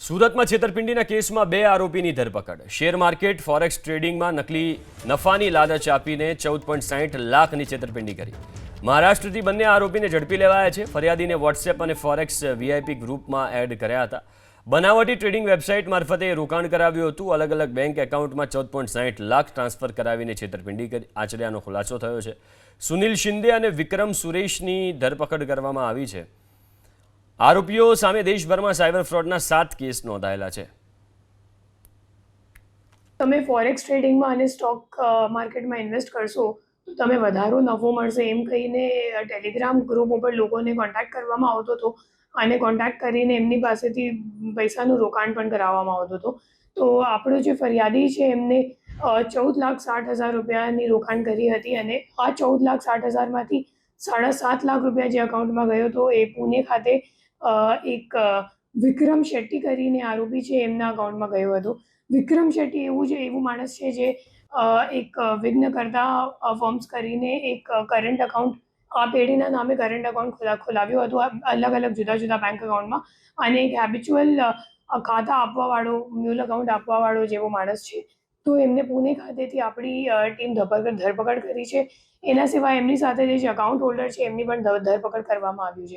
સુરતમાં છેતરપિંડીના કેસમાં 2 આરોપીની ધરપકડ। શેર માર્કેટ ફોરેક્સ ટ્રેડિંગમાં નકલી નફાની લાલચ આપીને 14.60 લાખની છેતરપિંડી કરી। મહારાષ્ટ્રથી બંને આરોપીને ઝડપી લેવાયા છે। ફરિયાદીને વોટ્સએપ અને ફોરેક્સ વીઆઈપી ગ્રુપમાં એડ કર્યા હતા। બનાવટી ટ્રેડિંગ વેબસાઇટ મારફતે રોકાણ કરાવ્યું હતું। અલગ અલગ બેંક એકાઉન્ટમાં 14.60 લાખ ટ્રાન્સફર કરાવીને છેતરપિંડી કરી। આચર્યાનો ખુલાસો થયો છે। સુનિલ શિંદે અને વિક્રમ સુરેશની ધરપકડ કરવામાં આવી છે। આરોપીઓ સામે દેશભરમાં સાયબર ફ્રોડના 7 કેસ નોંધાયેલા છે। તમે ફોરેક્સ ટ્રેડિંગમાં અને સ્ટોક માર્કેટમાં ઇન્વેસ્ટ કરશો તો તમે વધારો નફો મળશે એમ કહીને ટેલિગ્રામ ગ્રુપ ઉપર લોકોને કોન્ટેક્ટ કરવામાં આવતો હતો અને કોન્ટેક્ટ કરીને એમની પાસેથી પૈસાનું રોકાણ પણ કરાવવામાં આવતું હતું। તો આપણો જે ફરિયાદી છે એમને 14,60,000 રૂપિયાની રોકાણ કરી હતી અને આ 14,60,000માંથી 7.5 લાખ રૂપિયા જે અકાઉન્ટમાં ગયો હતો એ પુણે ખાતે એક વિક્રમ શેટ્ટી કરીને આરોપી છે એમના અકાઉન્ટમાં ગયો હતો। વિક્રમ શેટ્ટી એવું માણસ છે જે એક વિઘ્નકર્તા ફર્મ્સ કરીને એક કરંટ અકાઉન્ટ આ પેઢીના નામે કરંટ અકાઉન્ટ ખોલાવ્યું હતું અલગ અલગ જુદા જુદા બેંક અકાઉન્ટમાં અને એક હેબિચ્યુઅલ ખાતા આપવાવાળો મ્યુલ અકાઉન્ટ આપવાવાળો જેવો માણસ છે। તો એમને પુણે ખાતેથી આપણી ટીમ ધરપકડ કરી છે। એના સિવાય એમની સાથે જે અકાઉન્ટ હોલ્ડર છે એમની પણ ધરપકડ કરવામાં આવ્યું છે।